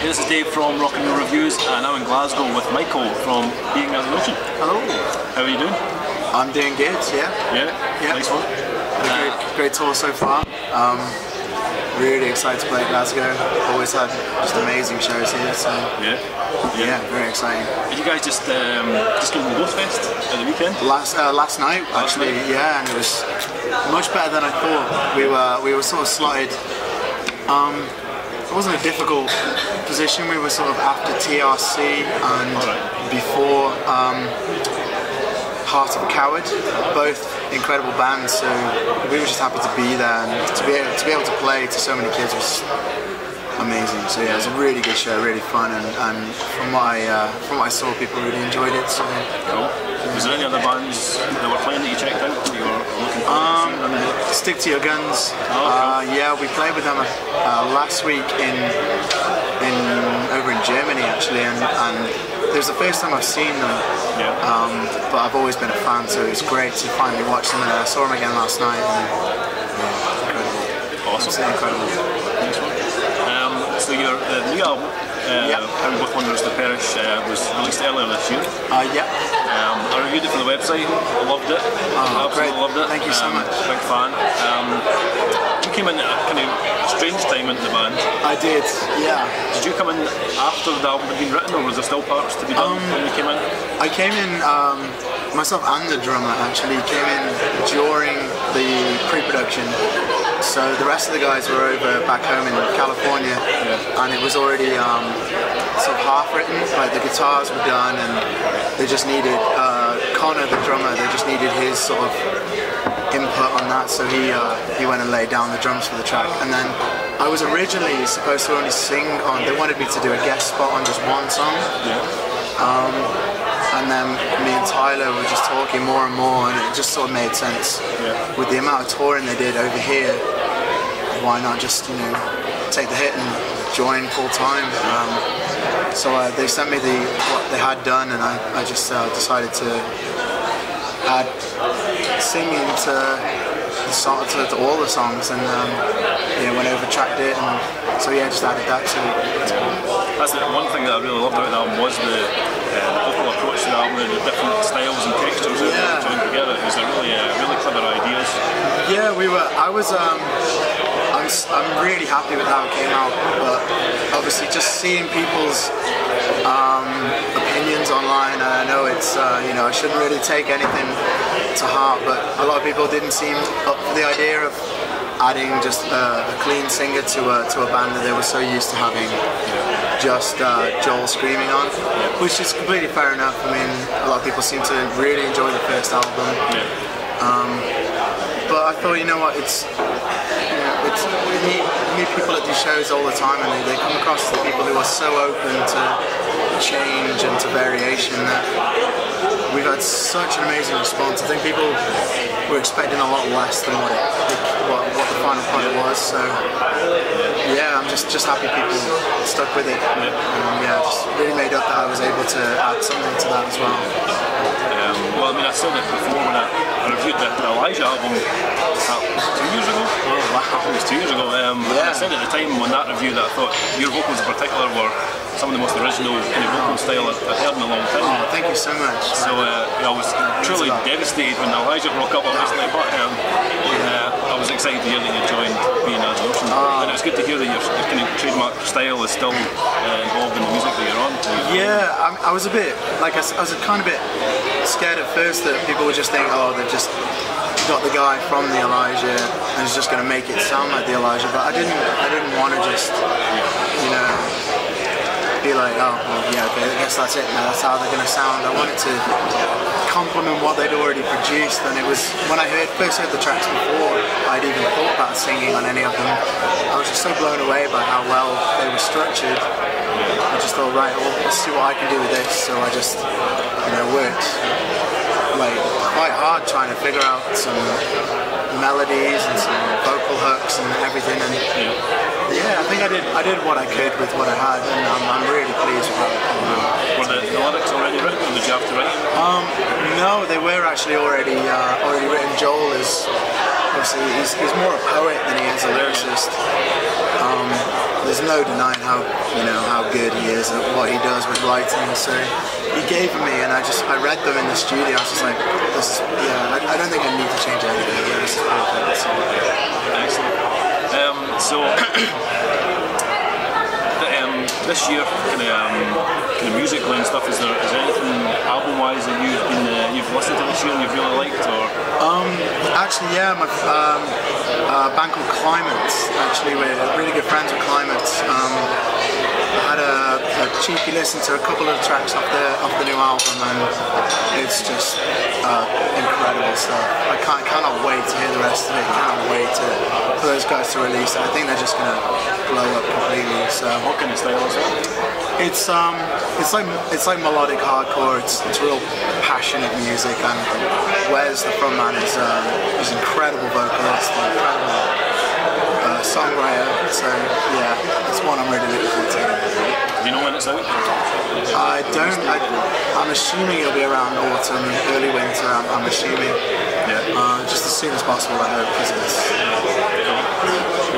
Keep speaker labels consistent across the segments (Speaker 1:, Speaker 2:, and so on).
Speaker 1: This is Dave from Rock and Roll Reviews, and I'm in Glasgow with Michael from Being as an Ocean.
Speaker 2: Hello.
Speaker 1: How are you doing?
Speaker 2: I'm doing good, yeah.
Speaker 1: Yeah? Nice one.
Speaker 2: Great tour so far. Really excited to play Glasgow. Always had just amazing shows here, so yeah, very exciting.
Speaker 1: Did you guys just go to the Ghost Fest at the weekend?
Speaker 2: Last night, actually, yeah, and it was much better than I thought. We were sort of slotted. It wasn't a difficult position. We were sort of after TRC and before Heart of a Coward, both incredible bands. So we were just happy to be there, and to be able to play to so many kids was amazing. So yeah, it was a really good show, really fun, and from what I saw, people really enjoyed it. So
Speaker 1: cool. Was there any other bands that were playing that you checked out that you were looking forward to?
Speaker 2: Stick to Your Guns. Yeah, we played with them last week over in Germany actually, and it was the first time I've seen them. But I've always been a fan, so it was great to finally watch them. And I saw them again last night. And, incredible.
Speaker 1: Awesome.
Speaker 2: Absolutely incredible.
Speaker 1: Nice one. So your new album, How We Both Wonders to Perish, was released earlier this year. I reviewed it for the website. I loved it. Absolutely loved it.
Speaker 2: Thank you so much.
Speaker 1: Big fan. You came in at a kind of strange time into the band.
Speaker 2: I did, yeah.
Speaker 1: Did you come in after the album had been written, or was there still parts to be done when you came in?
Speaker 2: I came in, myself and the drummer actually came in during the pre-production. So the rest of the guys were over back home in California, and it was already sort of half written. Like the guitars were done, and they just needed Connor, the drummer. They just needed his sort of input on that. So he went and laid down the drums for the track. And then I was originally supposed to only sing on. They wanted me to do a guest spot on just one song. And then me and Tyler were just talking more and more, and it just sort of made sense. With the amount of touring they did over here, why not just, take the hit and join full time? So they sent me what they had done, and I just decided to add singing to all the songs, and went over, tracked it, and so yeah, just added that to it.
Speaker 1: That's the one thing that I really loved about the album was the vocal approach to the album, and the different styles and textures that they joined together. It was a really clever ideas.
Speaker 2: Yeah, I'm really happy with how it came out, but obviously just seeing people's opinions online, and I know it's I shouldn't really take anything to heart, but a lot of people didn't seem up for the idea of adding just a clean singer to a band that they were so used to having just Joel screaming on, which is completely fair enough. I mean, a lot of people seem to really enjoy the first album, but I thought, you know what, you meet people at these shows all the time, and they come across the people who are so open to change and to variation that we've had such an amazing response. I think people were expecting a lot less than what the final product was. So yeah, I'm just happy people stuck with it. And just really made up that I was able to add something to that as well.
Speaker 1: Well, I mean, I said it before when I reviewed the Elijah album 2 years ago.
Speaker 2: Oh wow!
Speaker 1: It was 2 years ago. I said at the time on that review that I thought your vocals in particular were some of the most original kind of vocal style I've heard in a long time.
Speaker 2: Oh, thank you so much.
Speaker 1: So I was truly devastated when Elijah broke up, obviously, but I was excited to hear that you joined Being as an Ocean. And it was good to hear that your kind of trademark style is still involved in the music that you're on.
Speaker 2: Yeah, I was a bit, I was kind of a bit scared at first that people would just think, oh, they've just got the guy from the Elijah and he's just going to make it sound like the Elijah, but I didn't want to just, be like, oh, well, yeah, okay, I guess that's it now, that's how they're going to sound. I wanted to complement what they'd already produced, and it was, when I first heard the tracks before I'd even thought about singing on any of them, I was just so blown away by how well they were structured. I just thought, right, well, let's see what I can do with this, so I just, worked quite hard trying to figure out some melodies and some vocal hooks and everything. And yeah, I think I did what I could with what I had, and I'm really pleased with how it came out.
Speaker 1: Were the lyrics already written, or did you have to write them?
Speaker 2: No, they were actually already written. Joel is obviously he's more a poet than he is a lyricist. There's no denying how good he is at what he does with writing. So he gave them me, and I read them in the studio. I was just like, I don't think I need to change anything. This is perfect. So.
Speaker 1: Excellent. So this year, kind of musically and stuff, is there anything album-wise that you've listened to this year and you've really liked, or?
Speaker 2: Actually, yeah, my band called Climate. Actually, we're really good friends with Climate. I had a cheeky listen to a couple of tracks off the new album, and it's just incredible stuff. I cannot wait to hear the rest of it. Cannot wait for those guys to release it. I think they're just gonna blow up completely. So
Speaker 1: what kind of style is it?
Speaker 2: It's like melodic hardcore. It's real passionate music, and Wes, the frontman, is incredible vocalist, incredible songwriter. So yeah, it's one I'm really looking forward to.
Speaker 1: Do you know when it's out?
Speaker 2: I don't. I'm assuming it'll be around autumn, early winter. I'm assuming. Yeah. Just as soon as possible, I hope, because it's.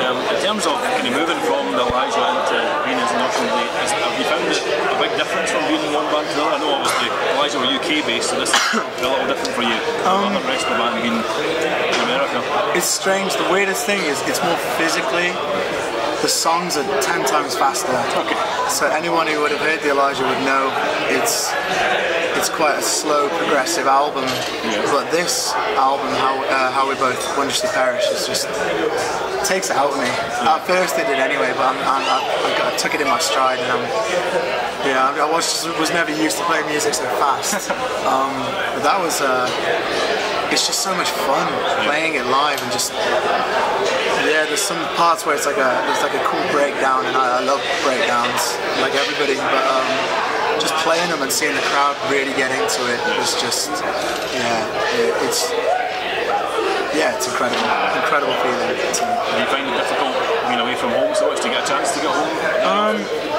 Speaker 1: In terms of kind of moving from the Elijah into being as an Ocean Blade, have you found a big difference from being in one band to the other? I know obviously Elijah were UK based, so this is a little different for you. The rest of the band being in America.
Speaker 2: It's strange. The weirdest thing is it's more physically. The songs are 10 times faster.
Speaker 1: Okay.
Speaker 2: So anyone who would have heard the Elijah would know it's quite a slow, progressive album. Yeah. But this album, How We Both Wondrously Perish, is just takes it out of me. At first it did anyway, but I took it in my stride, and I was never used to playing music so fast. But that was it's just so much fun playing it live, and just there's some parts where there's like a cool breakdown, and I love breakdowns like everybody, but just playing them and seeing the crowd really get into it was just it's incredible feeling.
Speaker 1: Do you find it difficult being away from home so much to get a chance to get home?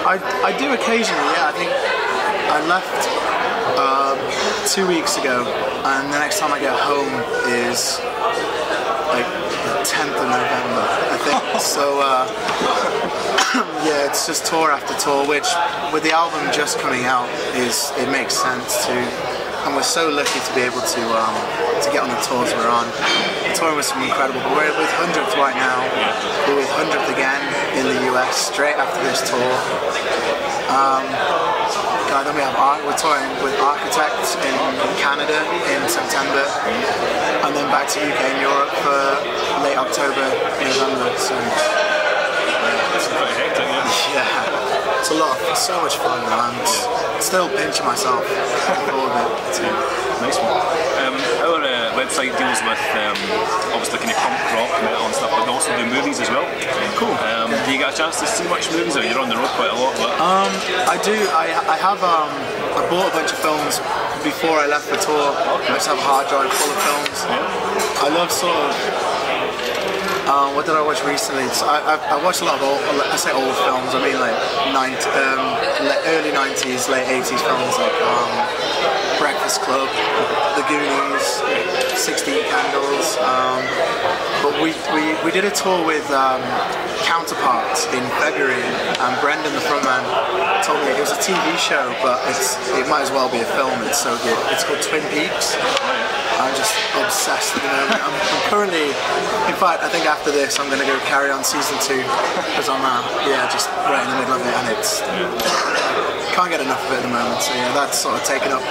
Speaker 2: I do occasionally. I think I left 2 weeks ago, and the next time I get home is like the 10th of November, I think. So it's just tour after tour, which with the album just coming out it makes sense to, and we're so lucky to be able to get on the tours we're on. We're touring with some incredible, we're with 100th right now, we're with 100th again in the US straight after this tour. Then we're touring with Architect in Canada in September, and then back to UK and Europe for late October, November. So
Speaker 1: it's pretty hectic,
Speaker 2: it's a lot. It's so much fun, and still pinching myself for all of it.
Speaker 1: Nice one. Our website deals with obviously kind of punk rock, metal and stuff, but we also do movies as well.
Speaker 2: Cool.
Speaker 1: Do you get a chance to see much movies, or you're on the road quite a lot? But
Speaker 2: I do. I have. I bought a bunch of films before I left the tour. I just have a hard drive full of films. I love sort of. What did I watch recently? I watched a lot of I say old films. I mean like early 90s, late 80s films like Breakfast Club, The Goonies, 16 Candles. But we did a tour with Counterparts in February, and Brendan, the frontman, told me it was a TV show, but it might as well be a film. It's so good. It's called Twin Peaks. I'm just obsessed at the moment. I'm currently, in fact, I think after this I'm going to go carry on season 2, because I'm just right in the middle of it, and it's can't get enough of it at the moment. So that's sort of taken up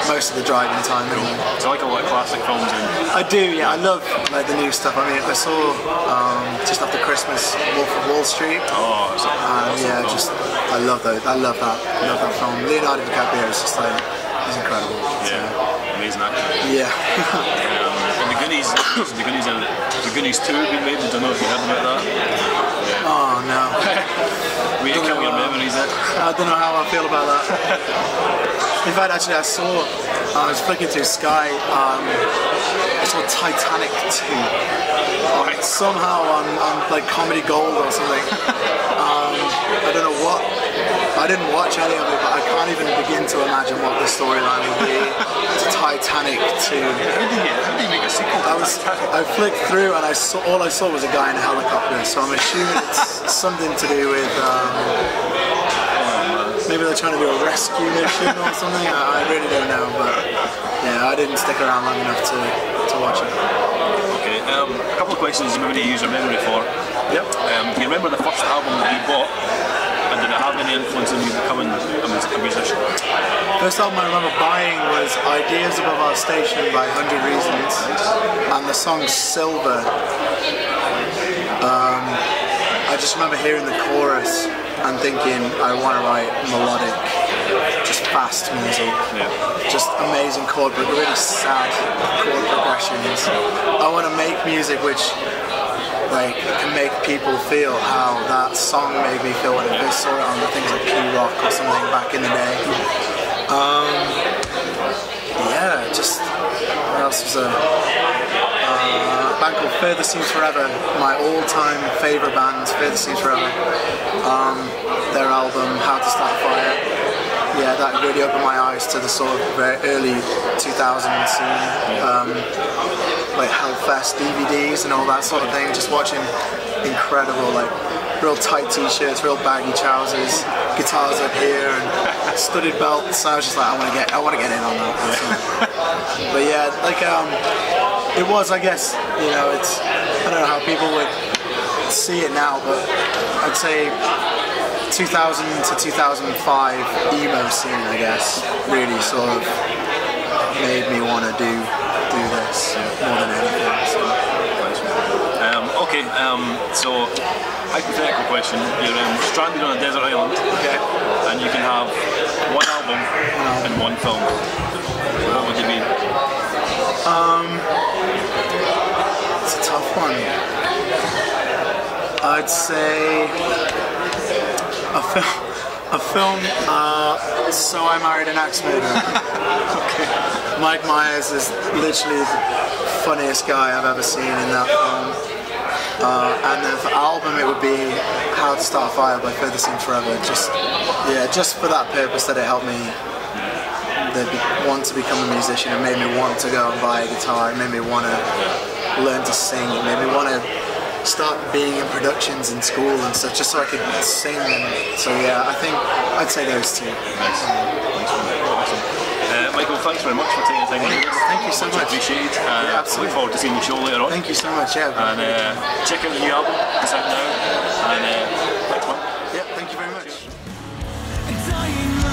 Speaker 2: most of the driving time.
Speaker 1: Cool. So I like a lot of classic films.
Speaker 2: I do, I love like the new stuff. I mean, I saw just after Christmas Wolf of Wall Street.
Speaker 1: Oh,
Speaker 2: I love that. I love that film. Leonardo DiCaprio is just like, he's incredible.
Speaker 1: Amazing actor. And the Goonies 2 have been made. I don't know if you heard about that.
Speaker 2: Oh no.
Speaker 1: We kill your memories.
Speaker 2: I don't know how I feel about that. In fact, actually, I was flicking through Sky. It's saw Titanic 2. Somehow on like Comedy Gold or something. I don't know what. I didn't watch any of it, but I can't even begin to imagine what the storyline would be to Titanic 2.
Speaker 1: How did you make a sequel to Titanic?
Speaker 2: I flicked through and all I saw was a guy in a helicopter, so I'm assuming it's something to do with maybe they're trying to do a rescue mission or something. I really don't know, but yeah, I didn't stick around long enough to watch it.
Speaker 1: Okay, a couple of questions maybe to use your memory for.
Speaker 2: Yep.
Speaker 1: Do you remember the first album that you bought? And did it have any influence on you becoming a musician?
Speaker 2: First album I remember buying was Ideas Above Our Station by 100 Reasons, and the song Silver. I just remember hearing the chorus and thinking I want to write melodic, just fast music.
Speaker 1: Yeah.
Speaker 2: Just amazing chord, but really sad chord progressions. I want to make music which like can make people feel how that song made me feel when I first saw it on the things like P-Rock or something back in the day. Yeah, just what else was there? A band called Further Seems Forever, my all-time favourite band, Further Seems Forever. Their album How to Start a Fire. Yeah, that really opened my eyes to the sort of very early 2000s scene. Like Hellfest DVDs and all that sort of thing, just watching incredible, like real tight t-shirts, real baggy trousers, guitars up here and studded belts. So I was just like, I want to get in on that. But yeah, like it was, I guess, you know, it's, I don't know how people would see it now, but I'd say 2000 to 2005 emo scene, I guess, really sort of made me want to do this more than anything. So.
Speaker 1: Okay, so hypothetical question: you're stranded on a desert island,
Speaker 2: Okay.
Speaker 1: and you can have one album and one film. What would you be?
Speaker 2: It's a tough one. I'd say a film. So I Married an Axe Murderer.
Speaker 1: Okay.
Speaker 2: Mike Myers is literally the funniest guy I've ever seen in that film. And then for album it would be How to Start a Fire by Further Seems Forever. Just for that purpose, that it helped me want to become a musician. It made me want to go and buy a guitar. It made me want to learn to sing. It made me want to start being in productions in school and stuff, just so I could sing. And so yeah, I think I'd say those two.
Speaker 1: Nice. Awesome. Michael, thanks very much for taking the time.
Speaker 2: Thank you so much.
Speaker 1: Appreciate it.
Speaker 2: Yeah,
Speaker 1: I look forward to seeing the show later on.
Speaker 2: Thank you so much. Yeah.
Speaker 1: And check out the new album. It's out now. And thanks, man.
Speaker 2: Yeah. Thank you very much.
Speaker 3: Dying